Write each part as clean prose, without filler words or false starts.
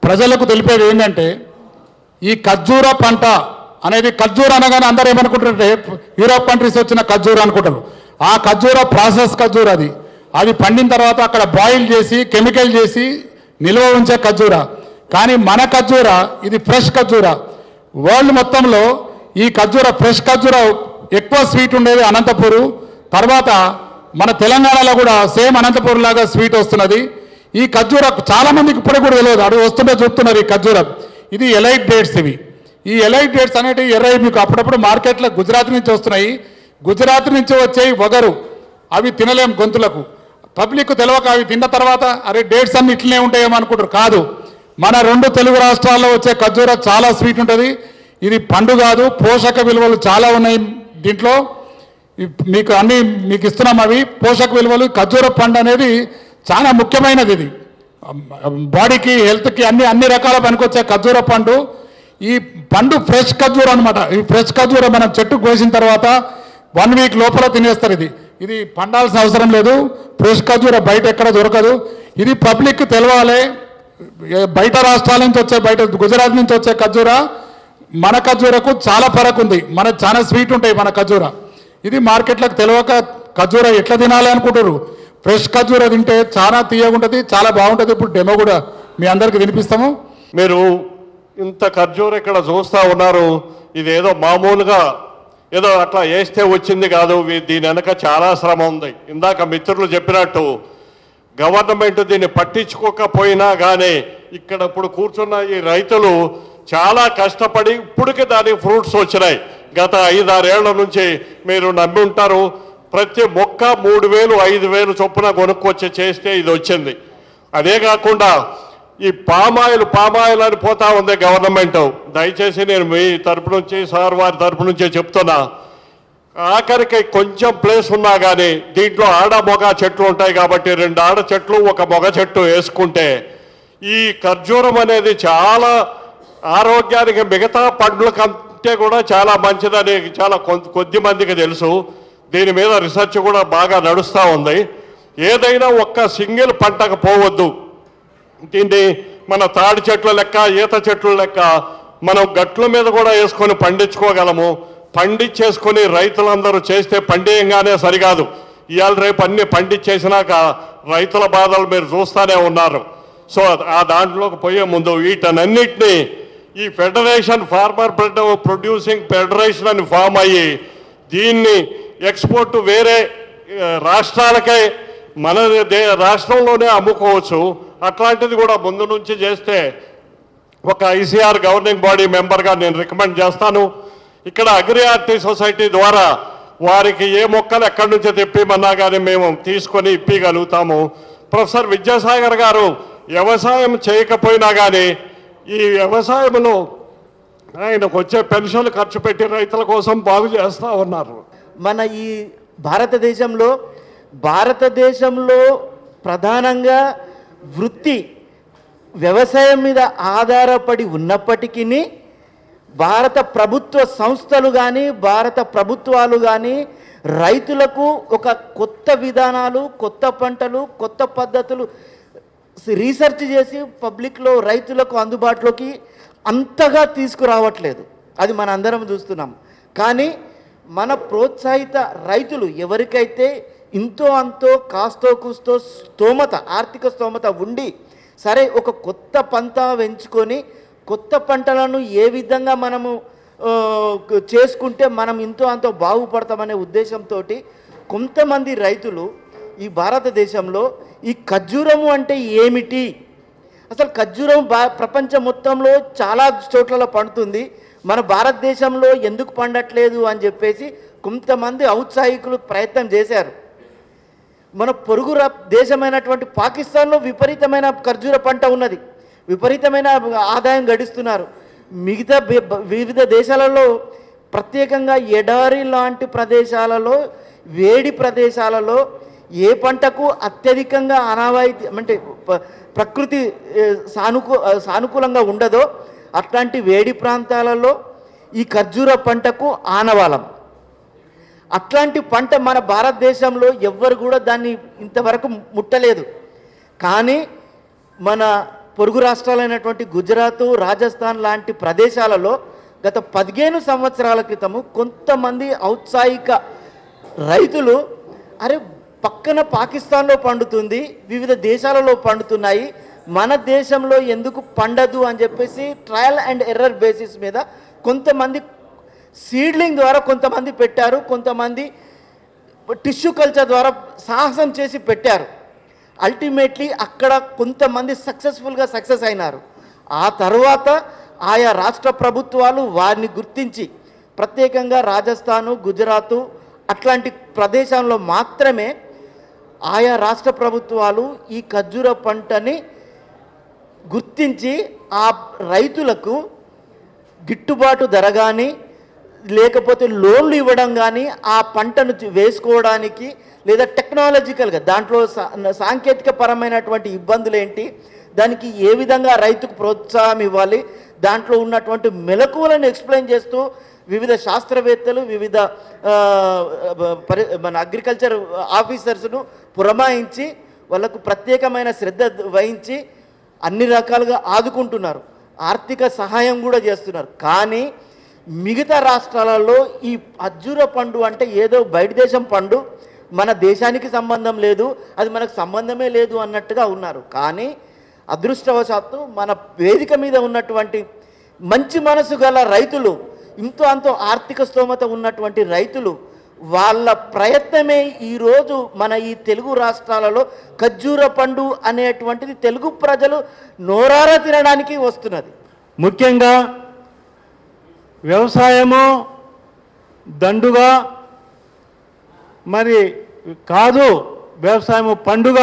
ప్రజలకు తెలిపేది ఏంటంటే ఈ ఖర్జూర పంట అనేది ఖర్జూర అనగానే అందరూ ఏమనుకుంటారంటే యూరోప్ కంట్రీస్ వచ్చిన ఖర్జూర అనుకుంటారు. ఆ ఖర్జూర ప్రాసెస్ ఖర్జూర అది పండిన తర్వాత అక్కడ బాయిల్ చేసి కెమికల్ చేసి నిల్వ ఉంచే ఖర్జూర. కానీ మన ఖర్జూర ఇది ఫ్రెష్ ఖర్జూర. వరల్డ్ మొత్తంలో ఈ ఖర్జూర ఫ్రెష్ ఖర్జూర ఎక్కువ స్వీట్ ఉండేది అనంతపూరు, తర్వాత మన తెలంగాణలో కూడా సేమ్ అనంతపూర్ లాగా స్వీట్ వస్తున్నది. ఈ ఖర్జూర చాలా మందికి ఇప్పుడు కూడా తెలియదు, అడుగు వస్తుంటే చూస్తున్నారు. ఈ ఖర్జూర ఇది ఎలైట్ డేట్స్. ఈ ఎలైట్ డేట్స్ అనేటివి ఎర్రవి మీకు అప్పుడప్పుడు మార్కెట్లో గుజరాత్ నుంచి వస్తున్నాయి. గుజరాత్ నుంచి వచ్చేవి వగరు, అవి తినలేం గొంతులకు. పబ్లిక్ తెలియక అవి తిన్న తర్వాత అరే డేట్స్ అన్ని ఇట్లనే ఉంటాయేమో అనుకుంటారు. కాదు, మన 2 తెలుగు రాష్ట్రాల్లో వచ్చే ఖర్జూర చాలా స్వీట్ ఉంటుంది. ఇది పండు కాదు, పోషక విలువలు చాలా ఉన్నాయి దీంట్లో. మీకు ఇస్తున్నాం అవి పోషక విలువలు. ఖర్జూర పండు అనేది చాలా ముఖ్యమైనది. ఇది బాడీకి హెల్త్కి అన్ని రకాల పనికొచ్చే ఖర్జూర పండు. ఈ పండు ఫ్రెష్ ఖర్జూర అనమాట. ఈ ఫ్రెష్ ఖర్జూర మనం చెట్టు కోసిన తర్వాత 1 వీక్ లోపల తినేస్తారు. ఇది పండాల్సిన అవసరం లేదు. ఫ్రెష్ ఖర్జూర బయట ఎక్కడ దొరకదు. ఇది పబ్లిక్ తెలవాలి. బయట రాష్ట్రాల నుంచి వచ్చే, బయట గుజరాత్ నుంచి వచ్చే ఖర్జూర మన ఖర్జూరకు చాలా ఫరక్ ఉంది. చాలా స్వీట్ ఉంటాయి మన ఖర్జూర. ఇది మార్కెట్లకు తెలియక ఖర్జూర ఎట్లా తినాలి అనుకుంటారు. ఫ్రెష్ ఖర్జూర తింటే చాలా తీయగుంటుంది, చాలా బాగుంటుంది. ఇప్పుడు డెమో కూడా మీ అందరికి వినిపిస్తాము. మీరు ఇంత ఖర్జూర ఇక్కడ చూస్తూ ఉన్నారు. ఇది ఏదో మామూలుగా ఏదో అట్లా వేస్తే వచ్చింది కాదు. దీని వెనక చాలా శ్రమ ఉంది. ఇందాక మిత్రులు చెప్పినట్టు గవర్నమెంట్ దీన్ని పట్టించుకోకపోయినా కానీ ఇక్కడ ఇప్పుడు కూర్చున్న ఈ రైతులు చాలా కష్టపడి ఇప్పటికే దానికి ఫ్రూట్స్ వచ్చినాయి. గత 5-6 ఏళ్ల నుంచి మీరు నమ్మి ఉంటారు. ప్రతి మొక్క 3,000, 5,000 చొప్పున కొనుక్కొచ్చి చేస్తే ఇది వచ్చింది. అదే కాకుండా ఈ పామాయిల్ అని పోతా ఉంది గవర్నమెంట్. దయచేసి నేను మీ తరపు నుంచి, సార్ వారి తరపు నుంచే చెప్తున్నా, ఆఖరికి కొంచెం ప్లేస్ ఉన్నా కానీ దీంట్లో ఆడ మొగ చెట్లు ఉంటాయి కాబట్టి 2 ఆడ చెట్లు 1 మొగ చెట్టు వేసుకుంటే ఈ ఖర్జూరం అనేది చాలా ఆరోగ్యానికి మిగతా పండ్ల కంటే కూడా చాలా మంచిదని చాలా కొద్ది మందికి తెలుసు. దీని మీద రీసెర్చ్ కూడా బాగా నడుస్తూ ఉంది. ఏదైనా ఒక్క సింగిల్ పంటకు పోవద్దు. దీన్ని మన తాడి చెట్ల లెక్క, ఈత చెట్ల లెక్క మనం గట్ల మీద కూడా వేసుకొని పండించుకోగలము. పండించేసుకొని రైతులందరూ చేస్తే పండియంగానే సరికాదు. ఇవాళ రేపు అన్ని పండించేసినాక రైతుల బాధలు మీరు చూస్తూనే ఉన్నారు. సో ఆ దాంట్లోకి పోయే ముందు వీటన్నిటినీ ఈ ఫెడరేషన్, ఫార్మర్ ప్రొడ్యూసింగ్ ఫెడరేషన్ అని ఫామ్ అయ్యి దీన్ని ఎక్స్పోర్ట్ వేరే రాష్ట్రాలకే మన రాష్ట్రంలోనే అమ్ముకోవచ్చు. అట్లాంటిది కూడా ముందు నుంచి చేస్తే ఒక ఐసీఆర్ గవర్నింగ్ బాడీ మెంబర్గా నేను రికమెండ్ చేస్తాను. ఇక్కడ అగ్రియార్టీ సొసైటీ ద్వారా వారికి ఏ మొక్కలు ఎక్కడి నుంచో తెప్పిమన్నా కానీ మేము తీసుకొని ఇప్పగలుగుతాము. ప్రొఫెసర్ విద్యాసాగర్ గారు వ్యవసాయం చేయకపోయినా కానీ ఈ వ్యవసాయంలో ఆయనకు వచ్చే పెన్షన్లు ఖర్చు పెట్టి రైతుల కోసం బాగు చేస్తూ ఉన్నారు. మన ఈ భారతదేశంలో ప్రధానంగా వృత్తి వ్యవసాయం మీద ఆధారపడి ఉన్నప్పటికీ భారత ప్రభుత్వ సంస్థలు కానీ భారత ప్రభుత్వాలు కానీ రైతులకు ఒక కొత్త విధానాలు, కొత్త పంటలు, కొత్త పద్ధతులు రీసెర్చ్ చేసి పబ్లిక్లో రైతులకు అందుబాటులోకి అంతగా తీసుకురావట్లేదు. అది మన అందరం చూస్తున్నాం. కానీ మన ప్రోత్సాహిత రైతులు ఎవరికైతే ఇంతో అంతో కాస్తో కూస్తో స్తోమత, ఆర్థిక స్తోమత ఉండి సరే ఒక కొత్త పంట ఎంచుకొని కొత్త పంటలను ఏ విధంగా మనము చేసుకుంటే మనం ఇంతో అంతో బాగుపడతామనే ఉద్దేశంతో కొంతమంది రైతులు ఈ భారతదేశంలో ఈ ఖర్జూరము అంటే ఏమిటి, అసలు ఖర్జూరం ప్రపంచం మొత్తంలో చాలా చోట్లలో పండుతుంది, మన భారతదేశంలో ఎందుకు పండట్లేదు అని చెప్పేసి కొంతమంది ఔత్సాహికులు ప్రయత్నం చేశారు. మన పొరుగు దేశమైనటువంటి పాకిస్తాన్లో విపరీతమైన ఖర్జూర పంట ఉన్నది, విపరీతమైన ఆదాయం గడిస్తున్నారు. మిగతా వివిధ దేశాలలో ప్రత్యేకంగా ఎడారి లాంటి ప్రదేశాలలో, వేడి ప్రదేశాలలో ఏ పంటకు అత్యధికంగా అంటే ప్రకృతి సానుకూలంగా ఉండదో అట్లాంటి వేడి ప్రాంతాలలో ఈ ఖర్జూర పంటకు ఆనవాళం. అట్లాంటి పంట మన భారతదేశంలో ఎవ్వరు కూడా దాన్ని ఇంతవరకు ముట్టలేదు. కానీ మన పొరుగు రాష్ట్రాలైనటువంటి గుజరాత్, రాజస్థాన్ లాంటి ప్రదేశాలలో గత 15 సంవత్సరాల క్రితము కొంతమంది ఔత్సాహిక రైతులు అరే పక్కన పాకిస్తాన్లో పండుతుంది, వివిధ దేశాలలో పండుతున్నాయి, మన దేశంలో ఎందుకు పండదు అని చెప్పేసి ట్రయల్ అండ్ ఎర్రర్ బేసిస్ మీద కొంతమంది సీడ్లింగ్ ద్వారా కొంతమంది పెట్టారు, కొంతమంది టిష్యూ కల్చర్ ద్వారా సాహసం చేసి పెట్టారు. అల్టిమేట్లీ అక్కడ కొంతమంది సక్సెస్ఫుల్గా సక్సెస్ అయినారు. ఆ తర్వాత ఆయా రాష్ట్ర ప్రభుత్వాలు వారిని గుర్తించి ప్రత్యేకంగా రాజస్థాను, గుజరాతు అట్లాంటి ప్రదేశాల్లో మాత్రమే ఆయా రాష్ట్ర ప్రభుత్వాలు ఈ ఖర్జూర పంటని గుర్తించి ఆ రైతులకు గిట్టుబాటు ధర కానీ లేకపోతే లోన్లు ఇవ్వడం కానీ ఆ పంటను వేసుకోవడానికి లేదా టెక్నాలజికల్గా దాంట్లో సాంకేతిక పరమైనటువంటి ఇబ్బందులు ఏంటి, దానికి ఏ విధంగా రైతుకు ప్రోత్సాహం ఇవ్వాలి, దాంట్లో ఉన్నటువంటి మెలకువలను ఎక్స్ప్లెయిన్ చేస్తూ వివిధ శాస్త్రవేత్తలు, వివిధ మన అగ్రికల్చర్ ఆఫీసర్స్ను పురమాయించి వాళ్ళకు ప్రత్యేకమైన శ్రద్ధ వహించి అన్ని రకాలుగా ఆదుకుంటున్నారు, ఆర్థిక సహాయం కూడా చేస్తున్నారు. కానీ మిగతా రాష్ట్రాలలో ఈ ఖర్జూర పండు అంటే ఏదో బయట దేశం పండు, మన దేశానికి సంబంధం లేదు, అది మనకు సంబంధమే లేదు అన్నట్టుగా ఉన్నారు. కానీ అదృష్టవశాత్తు మన వేదిక మీద ఉన్నటువంటి మంచి మనసు గల రైతులు, ఇంతో అంతో ఆర్థిక స్తోమత ఉన్నటువంటి రైతులు, వాళ్ళ ప్రయత్నమే ఈరోజు మన ఈ తెలుగు రాష్ట్రాలలో ఖర్జూర పండు అనేటువంటిది తెలుగు ప్రజలు నోరారా తినడానికి వస్తున్నది. ముఖ్యంగా వ్యవసాయము దండుగా మరి కాదు, వ్యవసాయము పండుగ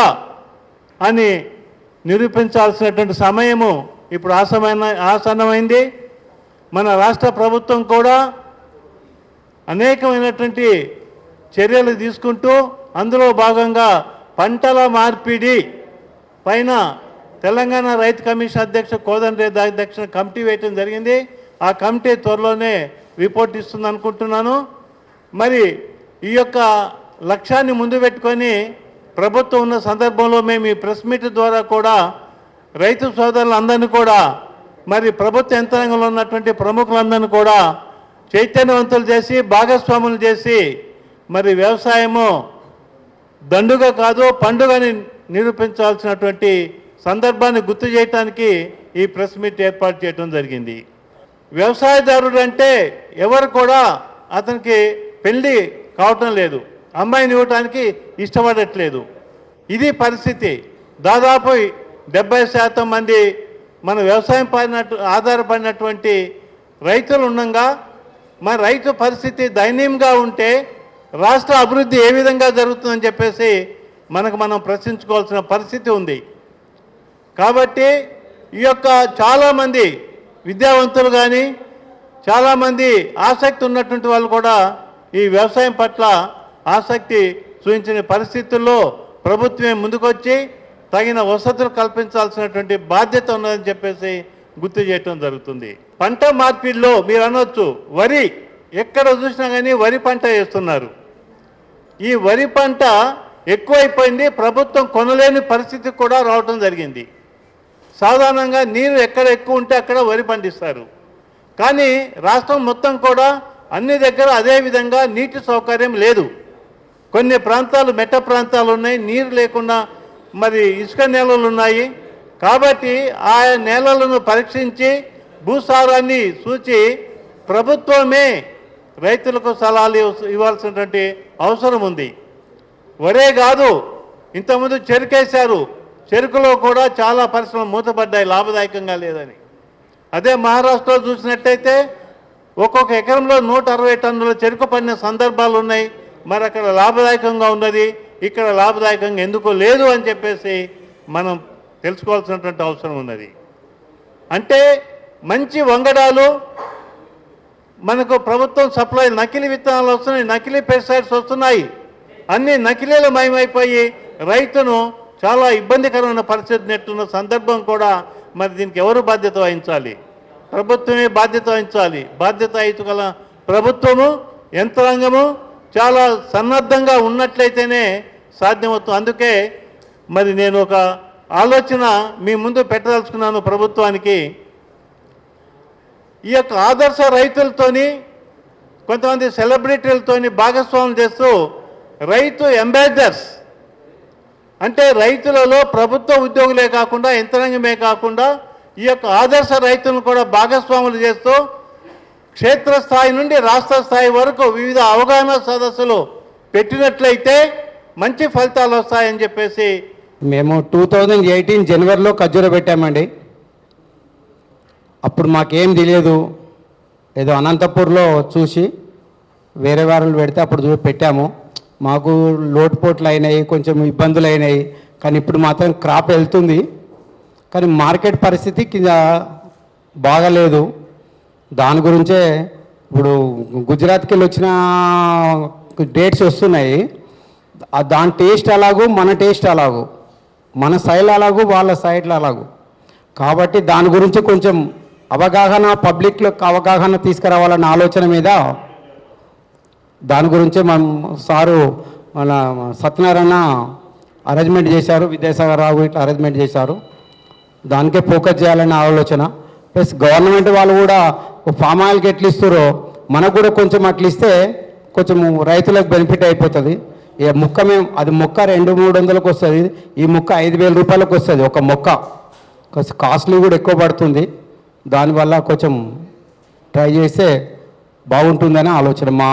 అని నిరూపించాల్సినటువంటి సమయము ఇప్పుడు ఆసన్నమైంది. మన రాష్ట్ర ప్రభుత్వం కూడా అనేకమైనటువంటి చర్యలు తీసుకుంటూ అందులో భాగంగా పంటల మార్పిడి పైన తెలంగాణ రైతు కమిషన్ అధ్యక్ష కోదండరెడ్డి అధ్యక్షన కమిటీ వేయటం జరిగింది. ఆ కమిటీ త్వరలోనే రిపోర్ట్ ఇస్తుంది అనుకుంటున్నాను. మరి ఈ యొక్క లక్ష్యాన్ని ముందు పెట్టుకొని ప్రభుత్వం ఉన్న సందర్భంలో మేము ఈ ప్రెస్ మీట్ ద్వారా కూడా రైతు సోదరులందరినీ కూడా మరి ప్రభుత్వ యంత్రాంగంలో ఉన్నటువంటి ప్రముఖులందరినీ కూడా చైతన్యవంతులు చేసి భాగస్వాములు చేసి మరి వ్యవసాయము దండుగ కాదు పండుగని నిరూపించాల్సినటువంటి సందర్భాన్ని గుర్తు చేయడానికి ఈ ప్రెస్ మీట్ ఏర్పాటు చేయడం జరిగింది. వ్యవసాయదారుడు అంటే ఎవరు కూడా అతనికి పెళ్ళి కావటం లేదు, అమ్మాయిని ఇవ్వటానికి ఇష్టపడట్లేదు. ఇది పరిస్థితి. దాదాపు 70% మంది మన వ్యవసాయం పైన ఆధారపడినటువంటి రైతులు ఉండగా మన రైతు పరిస్థితి దయనీయంగా ఉంటే రాష్ట్ర అభివృద్ధి ఏ విధంగా జరుగుతుందని చెప్పేసి మనం ప్రశ్నించుకోవాల్సిన పరిస్థితి ఉంది. కాబట్టి ఈ యొక్క చాలామంది విద్యావంతులు కానీ చాలామంది ఆసక్తి ఉన్నటువంటి వాళ్ళు కూడా ఈ వ్యవసాయం పట్ల ఆసక్తి చూపించిన పరిస్థితుల్లో ప్రభుత్వమే ముందుకొచ్చి తగిన వసతులు కల్పించాల్సినటువంటి బాధ్యత ఉన్నదని చెప్పేసి గుర్తు చేయటం జరుగుతుంది. పంట మార్పిడిలో మీరు అనొచ్చు, వరి ఎక్కడ చూసినా కానీ వరి పంట వేస్తున్నారు. ఈ వరి పంట ఎక్కువైపోయింది, ప్రభుత్వం కొనలేని పరిస్థితి కూడా రావటం జరిగింది. సాధారణంగా నీరు ఎక్కడ ఎక్కువ ఉంటే అక్కడ వరి పండిస్తారు. కానీ రాష్ట్రం మొత్తం కూడా అన్ని దగ్గర అదే విధంగా నీటి సౌకర్యం లేదు. కొన్ని ప్రాంతాలు మెట్ట ప్రాంతాలు ఉన్నాయి, నీరు లేకుండా మరి ఇసుక నేలలు ఉన్నాయి. కాబట్టి ఆయా నేలలను పరీక్షించి భూసారాన్ని చూచి ప్రభుత్వమే రైతులకు సలహాలు ఇవ్వాల్సినటువంటి అవసరం ఉంది. వరే కాదు, ఇంతకుముందు చెరుకేశారు, చెరుకులో కూడా చాలా పరిశ్రమలు మూతపడ్డాయి, లాభదాయకంగా లేదని. అదే మహారాష్ట్రలో చూసినట్టయితే ఒక్కొక్క ఎకరంలో 160 టన్నుల చెరుకు పడిన సందర్భాలు ఉన్నాయి. మరి అక్కడ లాభదాయకంగా ఉన్నది, ఇక్కడ లాభదాయకంగా ఎందుకు లేదు అని చెప్పేసి మనం తెలుసుకోవాల్సినటువంటి అవసరం ఉన్నది. అంటే మంచి వంగడాలు మనకు ప్రభుత్వం సప్లై, నకిలీ విత్తనాలు వస్తున్నాయి, నకిలీ పెస్టిసైడ్స్ వస్తున్నాయి, అన్ని నకిలీల మయమైపోయి రైతును చాలా ఇబ్బందికరమైన పరిస్థితి నెట్టున్న సందర్భం కూడా మరి దీనికి ఎవరు బాధ్యత వహించాలి? ప్రభుత్వమే బాధ్యత వహించాలి. బాధ్యతాయుత ప్రభుత్వము యంత్రాంగము చాలా సన్నద్ధంగా ఉన్నట్లయితేనే సాధ్యమవుతుంది. అందుకే మరి నేను ఒక ఆలోచన మీ ముందు పెట్టదలుచుకున్నాను ప్రభుత్వానికి. ఈ యొక్క ఆదర్శ రైతులతోని కొంతమంది సెలబ్రిటీలతోని భాగస్వామ్యం చేస్తూ రైతు అంబాసిడర్స్ అంటే రైతులలో ప్రభుత్వ ఉద్యోగులే కాకుండా యంత్రాంగమే కాకుండా ఈ యొక్క ఆదర్శ రైతులను కూడా భాగస్వాములు చేస్తూ క్షేత్రస్థాయి నుండి రాష్ట్ర స్థాయి వరకు వివిధ అవగాహన సదస్సులు పెట్టినట్లయితే మంచి ఫలితాలు వస్తాయని చెప్పేసి మేము 2018 జనవరిలో ఖర్జూర పెట్టామండి. అప్పుడు మాకేం తెలియదు, ఏదో అనంతపూర్లో చూసి వేరే వారాలు పెడితే అప్పుడు పెట్టాము. మాకు లోటుపోట్లు అయినాయి, కొంచెం ఇబ్బందులు అయినాయి. కానీ ఇప్పుడు మాత్రం క్రాప్ వెళ్తుంది. కానీ మార్కెట్ పరిస్థితి కింద బాగలేదు. దాని గురించే ఇప్పుడు గుజరాత్కి వెళ్ళి వచ్చిన డేట్స్ వస్తున్నాయి. దాని టేస్ట్ అలాగూ మన టేస్ట్ అలాగూ, మన సైడ్ అలాగూ వాళ్ళ సైడ్లో అలాగూ. కాబట్టి దాని గురించి కొంచెం అవగాహన, పబ్లిక్లోకి అవగాహన తీసుకురావాలన్న ఆలోచన మీద దాని గురించే సారు మన సత్యనారాయణ అరేంజ్మెంట్ చేశారు, విద్యాసాగర్ రావు ఇట్లా అరేంజ్మెంట్ చేశారు. దానికే ఫోకస్ చేయాలన్న ఆలోచన. ప్లస్ గవర్నమెంట్ వాళ్ళు కూడా ఫామ్ ఆయిల్కి ఎట్లా ఇస్తారో మనకు కూడా కొంచెం అట్లా ఇస్తే కొంచెం రైతులకు బెనిఫిట్ అయిపోతుంది. ఇక మొక్క అది మొక్క 200-300లకు వస్తుంది, ఈ మొక్క 5,000 రూపాయలకు వస్తుంది ఒక మొక్క. కొంచెం కాస్ట్లీ కూడా ఎక్కువ పడుతుంది. దానివల్ల కొంచెం ట్రై చేస్తే బాగుంటుందని ఆలోచన మా